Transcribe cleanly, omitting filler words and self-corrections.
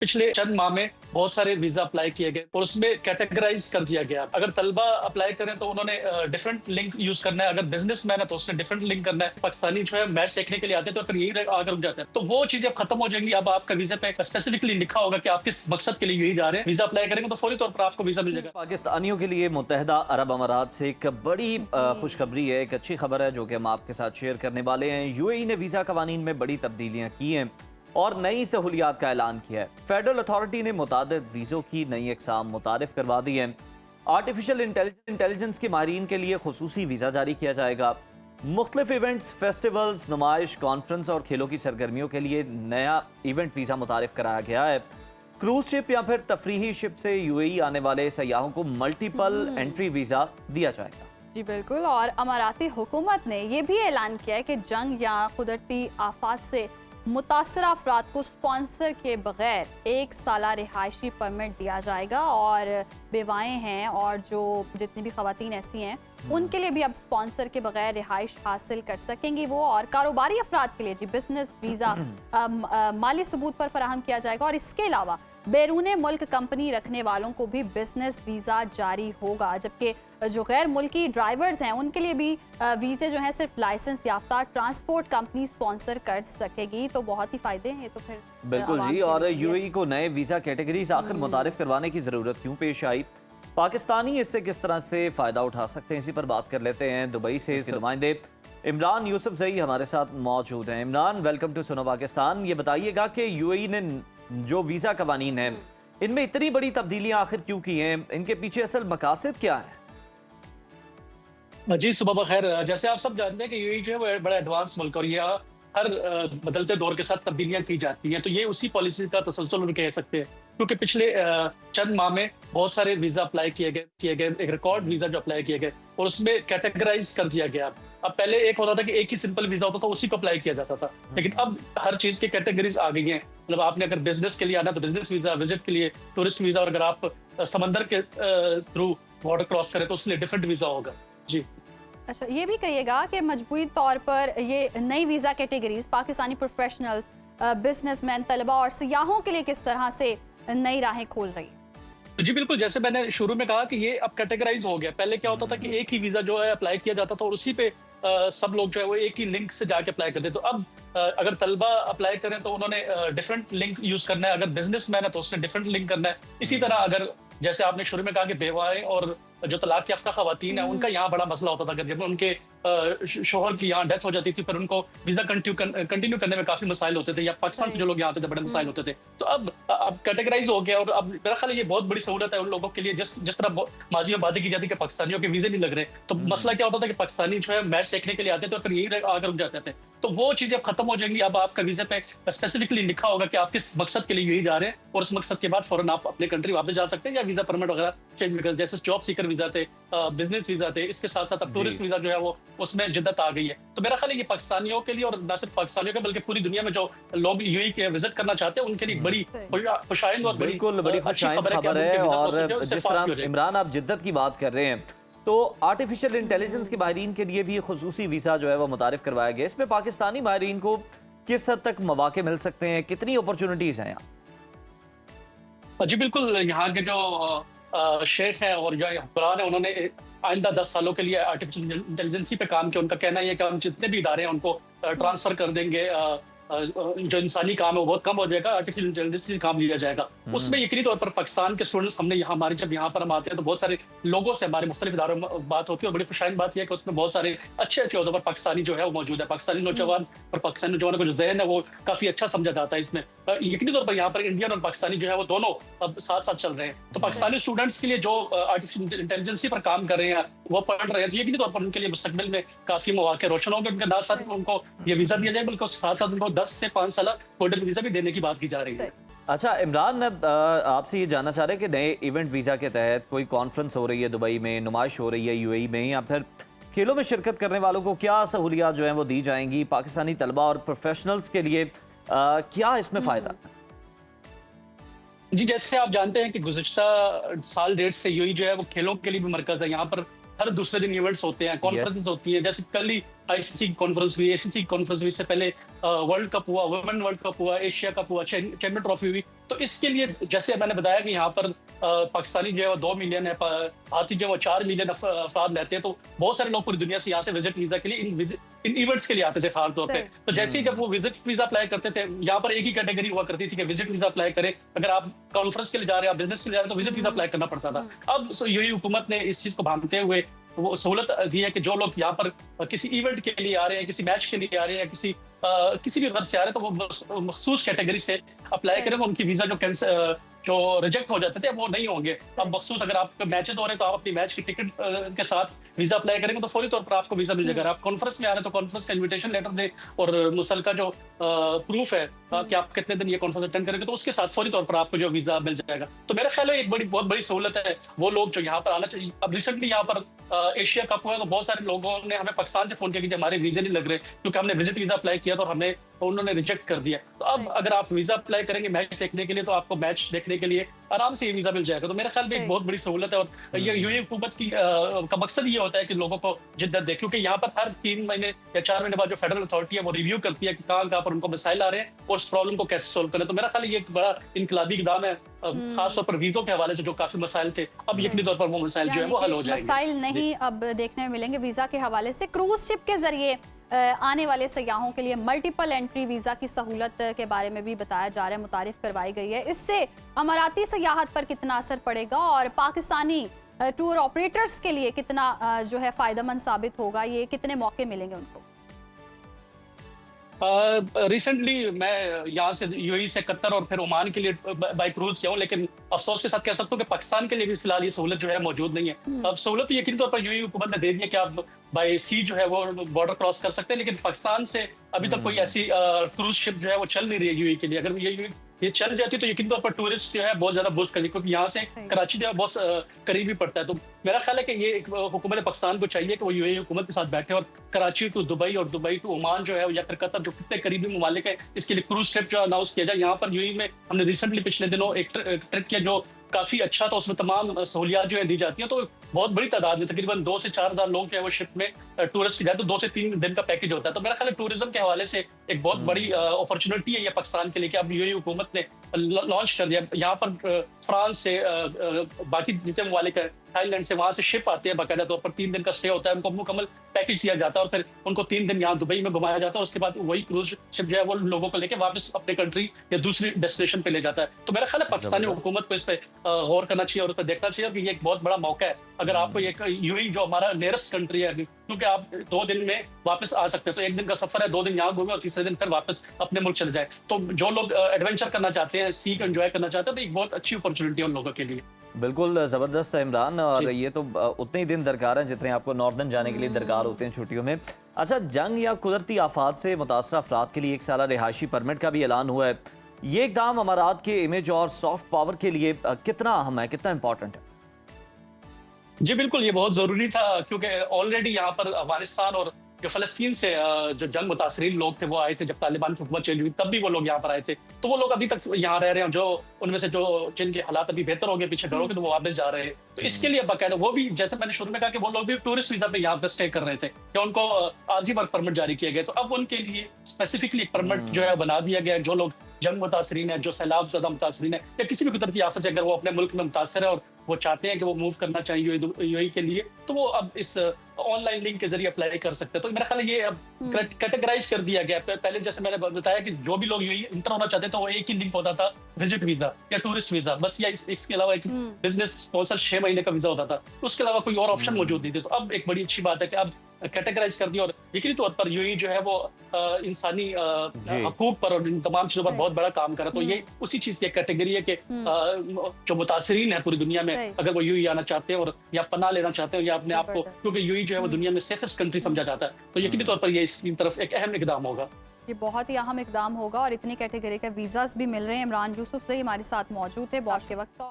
पिछले चंद माह में बहुत सारे वीजा अप्लाई किए गए और उसमें कैटेगराइज कर दिया गया। अगर तलबा अप्लाई करें तो उन्होंने डिफरेंट लिंक यूज करना है, अगर बिजनेसमैन है तो उसने डिफरेंट लिंक करना है। पाकिस्तानी जो है मैच देखने के लिए आते हैं तो फिर यही आकर रुक जाते हैं, तो वो चीजें अब खत्म हो जाएंगी। अब आपका वीजा पे स्पेसिफिकली लिखा होगा कि आप किस मकसद के लिए यही जा रहे हैं। वीजा अप्लाई करेंगे तो फौरी तौर पर आपको वीजा मिल जाएगा। पाकिस्तानियों के लिए मुत्तहदा अरब अमारात से एक बड़ी खुशखबरी है, एक अच्छी खबर है जो कि हम आपके साथ शेयर करने वाले हैं। यूएई ने वीजा कवानीन में बड़ी तब्दीलियां की हैं और नई सहूलियात का ऐलान किया है। फेडरल अथॉरिटी ने मुतादिद वीज़ों की नई अक़साम मुतारिफ करवा दी है। आर्टिफिशियल इंटेलिजेंस के माहिरीन के लिए खुसूसी वीज़ा जारी किया जाएगा। मुख्तलिफ इवेंट्स, फेस्टिवल्स, नुमाइश, कॉन्फ्रेंस और खेलों की सरगर्मियों के लिए नया इवेंट वीज़ा मुतारिफ कराया गया है। क्रूज शिप या फिर तफरीही शिप से यूएई आने वाले सयाहों को मल्टीपल एंट्री वीज़ा दिया जाएगा। जी बिल्कुल, और अमाराती हुकूमत ने यह भी ऐलान किया है कि जंग या कुदरती आफात से मुतासर अफराद को स्पॉन्सर के बगैर 1 साला रिहायशी परमिट दिया जाएगा और बेवाएँ हैं और जो जितनी भी खवातीन ऐसी हैं उनके लिए भी अब स्पॉन्सर के बगैर रिहाइश हासिल कर सकेंगी वो। और कारोबारी अफराद के लिए जी बिजनेस वीज़ा माली सबूत पर फराहम किया जाएगा और इसके अलावा बैरूने मुल्क कंपनी रखने वालों को भी बिजनेस वीज़ा जारी होगा, जबकि जो गैर मुल्की ड्राइवर्स हैं उनके लिए भी वीज़े जो हैं सिर्फ लाइसेंस याफ्ता ट्रांसपोर्ट कंपनी स्पॉन्सर कर सकेगी। तो बहुत ही फायदे हैं ये तो फिर बिल्कुल जी। और यूएई को नए वीज़ा कैटेगरीज आखिर मुतारिफ करवाने की ज़रूरत क्यों पेश आई, पाकिस्तानी इससे किस तरह से फ़ायदा उठा सकते हैं, इसी पर बात कर लेते हैं। दुबई से इसके नुमाइंदे इमरान यूसुफजई हमारे साथ मौजूद हैं। इमरान, वेलकम टू सुनो पाकिस्तान। ये बताइएगा कि यूएई ने जो वीज़ा कवानीन है इनमें इतनी बड़ी तब्दीलियां आखिर क्यों की हैं, इनके पीछे असल मकासद क्या है? जी सुबह खैर, जैसे आप सब जानते हैं कि यूएई जो है वो बड़ा एडवांस मुल्क और यहाँ हर बदलते दौर के साथ तब्दीलियां की जाती हैं, तो ये उसी पॉलिसी का तसलसल हम कह सकते हैं। क्योंकि पिछले चंद माह में बहुत सारे वीजा अप्लाई किए गए, एक रिकॉर्ड वीजा जो अप्लाई किए गए और उसमें कैटेगराइज कर दिया गया। अब पहले एक होता था कि एक ही सिंपल वीजा होता था, उसी को अप्लाई किया जाता था, लेकिन अब हर चीज की कैटेगरीज आ गई हैं। मतलब आपने अगर बिजनेस के लिए आना तो बिजनेस वीजा, विजिट के लिए टूरिस्ट वीजा, और अगर आप समंदर के थ्रू बॉर्डर क्रॉस करें तो उसके लिए डिफरेंट वीजा होगा। जी अच्छा, ये भी कहिएगा कि मजबूरी तौर पर ये नई visa categories Pakistani professionals, businessman, तलबा और सियाहों के लिए किस तरह से नई राहें खोल रही है? जी बिल्कुल, जैसे मैंने शुरू में कहा कि ये अब कैटेगराइज हो गया। पहले क्या होता था कि एक ही वीजा जो है अप्लाई किया जाता था और उसी पे सब लोग जो है वो एक ही लिंक से जाके अप्लाई करते। तो अब अगर तलबा अप्लाई करें तो उन्होंने डिफरेंट लिंक यूज करना है, अगर बिजनेसमैन है तो उसने डिफरेंट लिंक करना है। इसी तरह अगर जैसे आपने शुरू में कहा कि बेवाएं और जो तलाक याफ्ता खवातीन है उनका यहाँ बड़ा मसला होता था, जब उनके शोहर की यहाँ डेथ हो जाती थी फिर उनको वीजा कंटिन्यू करने में काफी मसाइल होते थे, या पाकिस्तान से जो लोग यहाँ आते थे बड़े मसाइल होते थे। तो अब कैटेगराइज हो गया और अब मेरा ख्याल ये बहुत बड़ी सहूलत है उन लोगों के लिए जिस तरह माजी में बातें की जाती है कि पाकिस्तानियों के वीजे नहीं लग रहे। तो मसला क्या होता था कि पाकिस्तानी जो है मैच देखने के लिए आते थे और फिर यही आकर रुक जाते थे, तो वो चीजें अब खत्म हो जाएंगी। अब आपका वीजा पे स्पेसिफिकली लिखा होगा कि आप किस मकसद के लिए यही जा रहे हैं और उस मकसद के बाद फौरन आप अपने कंट्री वापस जा सकते हैं या वीजा परमिट वगैरह चेंज कर, जैसे जॉब सीकर वीजा थे, बिजनेस वीजा थे, इसके साथ साथ अब टूरिस्ट वीजा जो है वो उसमें जिद्दत आ गई है। तो मेरा ख्याल है ये पाकिस्तानियों के लिए और न सिर्फ पाकिस्तानियों के बल्कि पूरी दुनिया में जो लोग यूएई के विजिट करना चाहते हैं उनके लिए बड़ी खुशाइंद और बिल्कुल बड़ी खुशाइंद खबर है। और जिस तरह इमरान आप जिद्दत की बात कर रहे हैं, तो आर्टिफिशियल इंटेलिजेंस के माहिरीन के लिए भी खुसूसी वीजा जो है वो मुतारिफ करवाया गया। इसमें पाकिस्तानी माहिरीन को किस हद तक मौके मिल सकते हैं, कितनी अपॉर्चुनिटीज हैं यहाँ? जी बिल्कुल, यहाँ के जो शेख हैं और जो हुक्मरान है उन्होंने आइंदा 10 सालों के लिए आर्टिफिशियल इंटेलिजेंसी पे काम किया। उनका कहना है कि हम जितने भी इदारे हैं उनको ट्रांसफर कर देंगे, जो इंसानी काम है वो बहुत कम हो जाएगा, आर्टिफिशियल इंटेलिजेंस से काम लिया जाएगा। उसमें यकीनी तौर पर पाकिस्तान के स्टूडेंट्स हमने हमारे जब यहाँ पर हम आते हैं तो बहुत सारे लोगों से हमारे मुख्तलिफ इदारों में बात होती है और बड़ी खुशाइन बात यह है कि उसमें बहुत सारे अच्छे अच्छे उहदों पर पाकिस्तानी जो है वो मौजूद है। पाकिस्तानी नौजवान और पाकिस्तानी नौजवानों का जो जहन है वो काफी अच्छा समझा जाता है इसमें। यकीनी तौर पर यहाँ पर इंडियन और पाकिस्तानी जो है वो दोनों अब साथ साथ चल रहे हैं। तो पाकिस्तानी स्टूडेंट्स के लिए जो आर्टिफिशियल इंटेलिजेंसी पर काम कर रहे हैं वो पढ़ रहे हैं, तो यकीनी तौर पर उनके लिए मुस्तकबिल में काफी मौके रोशन होंगे। उनके ना साथ उनको ये वीजा दिया जाए बल्कि साथ साथ उनको 10 से 5 साल गोल्डन वीजा भी देने की बात की जा रही है। अच्छा इमरान, आपसे ये जानना चाह रहे हैं कि नए इवेंट वीज़ा के तहत कोई कॉन्फ्रेंस हो रही है दुबई में, नुमाइश हो रही है यूएई में, या फिर खेलों में शिरकत करने वालों को क्या सहूलियात जो हैं वो दी जाएंगी? पाकिस्तानी तलबा और प्रोफेशनल्स के लिए क्या इसमें फ़ायदा? जी, जैसे आप जानते हैं कि गुज़िश्ता साल डेढ़ से यूएई जो है वो खेलों के लिए भी मरकज़ है। यहाँ पर हर दूसरे दिन इवेंट्स होते हैं, कॉन्फ्रेंसेस होती हैं। जैसे कल ही आईसीसी कॉन्फ्रेंस हुई, एसीसी कॉन्फ्रेंस हुई, इससे पहले वर्ल्ड कप हुआ, वुमेन वर्ल्ड कप हुआ, एशिया कप हुआ, चैंपियन ट्रॉफी हुई। तो इसके लिए जैसे मैंने बताया कि यहाँ पर पाकिस्तानी जो है वो 2 मिलियन है, भारतीय जो है वो 4 मिलियन अफराद रहते हैं, तो बहुत सारे लोग पूरी दुनिया से यहाँ से विजिट वीजा के लिए इन इवेंट्स के लिए आते थे खास तौर पे। तो जैसे ही जब वो विजिट वीजा अप्लाई करते थे, यहाँ पर एक ही कैटेगरी हुआ करती थी कि विजिट वीजा अप्लाई करें। अगर आप कॉन्फ्रेंस के लिए जा रहे हैं, आप बिजनेस के लिए जा रहे हैं, तो विजिट वीजा अप्लाई करना पड़ता था। अब यूएई हुकूमत ने इस चीज को भांपते हुए वो सहूलत दी है कि जो लोग यहाँ पर किसी इवेंट के लिए आ रहे हैं, किसी मैच के लिए आ रहे हैं, या किसी भी गर्ज से आ रहे हैं, तो वो मखसूस कैटेगरी से अप्लाई करेंगे। उनकी वीजा जो रिजेक्ट हो जाते थे वो नहीं होंगे। अब मखसूस अगर आप मैचेस हो रहे हैं तो आप अपनी मैच की टिकट के साथ वीजा अप्लाई करेंगे तो फौरी तौर पर आपको वीजा मिल जाएगा। आप कॉन्फ्रेंस में आ रहे हैं तो कॉन्फ्रेंस का इन्विटेशन लेटर दे और मुस्तलका जो प्रूफ है कि आप कितने दिन ये कॉन्फ्रेंस अटेंड करेंगे, तो उसके साथ फौरी तौर पर आपको जो वीजा मिल जाएगा। तो मेरा ख्याल है एक बहुत बड़ी सहूलत है वो लोग जो यहाँ पर आना चाहिए। अब रिसेंटली यहाँ पर एशिया कप हुआ तो बहुत सारे लोगों ने हमें पाकिस्तान से फोन किया कि हमारे वीजे नहीं लग रहे, क्योंकि हमने विजिट वीजा अप्लाई किया तो उन्होंने रिजेक्ट कर दिया। तो अब अगर आप वीजा अप्लाई करेंगे मैच देखने के लिए, तो आपको मैच देखने के लिए आराम से ये वीजा मिल जाएगा। तो मेरा ख्याल में एक बहुत बड़ी सहूलत है। और ये यूएई हुकूमत का मकसद ये होता है कि लोगों को जिद्दत दे, क्योंकि यहाँ पर हर 3 महीने या 4 महीने बाद जो फेडरल अथॉरिटी है वो रिव्यू करती है कि कहाँ पर उनको मसाइल आ रहे हैं और उस प्रॉब्लम को कैसे सोल्व करें। तो मेरा ख्याल ये एक बड़ा इनकलाबी इकदाम है, खासतौर पर वीजों के हवाले से जो काफी मसाइल थे, अब यकीनी तौर पर वो मसाइल जो है वो हल हो जाएंगे। मसाइल नहीं अब देखने में मिलेंगे वीजा के हवाले से। क्रूज शिप के जरिए आने वाले सयाहों के लिए मल्टीपल एंट्री वीजा की सहूलत के बारे में भी बताया जा रहा है, मुतारिफ करवाई गई है। इससे अमाराती सयाहत पर कितना असर पड़ेगा और पाकिस्तानी टूर ऑपरेटर्स के लिए कितना जो है फायदेमंद साबित होगा, ये कितने मौके मिलेंगे उनको? रिसेंटली मैं यहाँ से यूएई से कतर और फिर ओमान के लिए बाई क्रूज किया हूँ, लेकिन अफसोस के साथ कह सकता हूँ कि पाकिस्तान के लिए भी फिलहाल ये सहूलत जो है मौजूद नहीं है। अब सहूलत यकीनी तौर पर यूएई हुकूमत ने दे दी है कि आप बाई सी जो है वो बॉर्डर क्रॉस कर सकते हैं, लेकिन पाकिस्तान से अभी तक कोई ऐसी क्रूज शिप जो है वो चल नहीं रही है यूएई के लिए। अगर ये चल जाती तो यकीनी तौर पर टूरिस्ट जो है बहुत ज्यादा बूस्ट करेगी, क्योंकि यहाँ से कराची जो है बहुत करीबी पड़ता है। तो मेरा ख्याल है कि ये हुकूमत पाकिस्तान को चाहिए कि वो यूएई हुकूमत के साथ बैठे और कराची टू दुबई और दुबई टू ओमान जो है या फिर कतर, जो कितने करीबी ममालिक है, इसके लिए क्रूज ट्रिप जो अनाउंस किया जाए। यहाँ पर यूएई में हमने रिसेंटली पिछले दिनों एक ट्रिप किया जो काफी अच्छा था, उसमें तमाम सहूलियात जो है दी जाती हैं। तो बहुत बड़ी तादाद में तकरीबन 2 से 4 हजार लोग जो है वो शिप में टूरिस्ट जाए, तो 2 से 3 दिन का पैकेज होता है। तो मेरा ख्याल है टूरिज्म के हवाले से एक बहुत बड़ी अपॉर्चुनिटी है ये पाकिस्तान के लिए कि अब यूएई हुकूमत ने लॉन्च कर दिया। यहाँ पर फ्रांस से बाकी जितने ममालिक है, थाईलैंड से, वहां से शिप आते हैं, बाकायदा तौर पर 3 दिन का स्टे होता है, उनको मुकम्मल पैकेज दिया जाता है और फिर उनको 3 दिन यहाँ दुबई में घुमाया जाता है। उसके बाद वही क्रूज शिप जो है वो लोगों को लेकर वापस अपने कंट्री या दूसरी डेस्टिनेशन पे ले जाता है। तो मेरा ख्याल है पाकिस्तानी हुकूमत को इस पे गौर करना चाहिए और देखना चाहिए कि ये एक बहुत बड़ा मौका है। अगर आपको एक यूएई जो हमारा नियरेस्ट कंट्री है, क्योंकि आप 2 दिन में वापस आ सकते हैं, तो 1 दिन का सफर है, 2 दिन यहाँ घूमे और तीसरे दिन फिर वापस अपने मुल्क चले जाए। तो जो लोग एडवेंचर करना चाहते हैं, सी को एंजॉय करना चाहते हैं, तो एक बहुत अच्छी अपॉर्चुनिटी है उन लोगों के लिए। बिल्कुल ज़बरदस्त है इमरान, और ये तो उतने ही दिन दरकार हैं जितने आपको नॉर्दर्न जाने के लिए दरकार होते हैं छुट्टियों में। अच्छा, जंग या कुदरती आफात से मुतासर अफराद के लिए 1 साला रिहायशी परमिट का भी ऐलान हुआ है। ये इक़दाम अमारात के इमेज और सॉफ्ट पावर के लिए कितना अहम है, कितना इंपॉर्टेंट है? जी बिल्कुल, ये बहुत जरूरी था, क्योंकि ऑलरेडी यहाँ पर अफगानिस्तान और जो फलस्तीन से जो जंग मुतासरीन लोग थे वो आए थे। जब तालिबान की हुकूमत चेंज हुई तब भी वो लोग यहाँ पर आए थे, तो वो लोग अभी तक यहाँ रह रहे हैं। जो उनमें से जो जिनके हालात अभी बेहतर हो गए पीछे घरों के, तो वो वापस जा रहे हैं। तो इसके लिए बाकायदा वो भी, जैसे मैंने शुरू में कहा कि वो लोग भी टूरिस्ट वीजा पे यहाँ पे स्टे कर रहे थे या उनको आर्जी वर्क परमिट जारी किए गए, तो अब उनके लिए स्पेसिफिकली एक परमिट जो है बना दिया गया है। जो लोग जंग मुतासरीन है, जो सैलाब ज़्यादा मुतासरीन है, या किसी भी कुदरती आफत से अगर वो अपने मुल्क में मुतासर है और वो चाहते हैं कि वो मूव करना चाहिए यूएई के लिए, तो वो अब इस ऑनलाइन लिंक के जरिए अप्लाई कर सकते हैं। तो मेरा ख्याल है ये अब कैटेगराइज कर दिया गया। पहले जैसे मैंने बताया कि जो भी लोग यूएई इंटर होना चाहते थे, तो वो एक ही लिंक होता था, विजिट वीजा या टूरिस्ट वीजा बस, या इसके अलावा एक बिजनेस स्पॉन्सर 6 महीने का वीजा होता था। उसके अलावा कोई और ऑप्शन मौजूद नहीं थे। तो अब एक बड़ी अच्छी बात है कि अब कैटेगराइज कर दिया और यकीनी तौर पर यूएई जो है वो इंसानी हकूक पर और इन तमाम चीजों पर बहुत बड़ा काम कर रहा है। तो ये उसी चीज की कैटेगरी है कि जो मुतासरीन है पूरी दुनिया में, अगर वो यूएई आना चाहते हैं और या पनाह लेना चाहते हैं या अपने आप को, क्योंकि यूएई जो है वो दुनिया में सेफेस्ट कंट्री समझा जाता है, तो यकीनी तौर पर ये इसकी तरफ एक अहम इकदाम होगा। ये बहुत ही अहम इकदाम होगा और इतनी कैटेगरी के वीजास भी मिल रहे हैं। इमरान यूसुफ से हमारे साथ मौजूद थे बहुत के वक्त।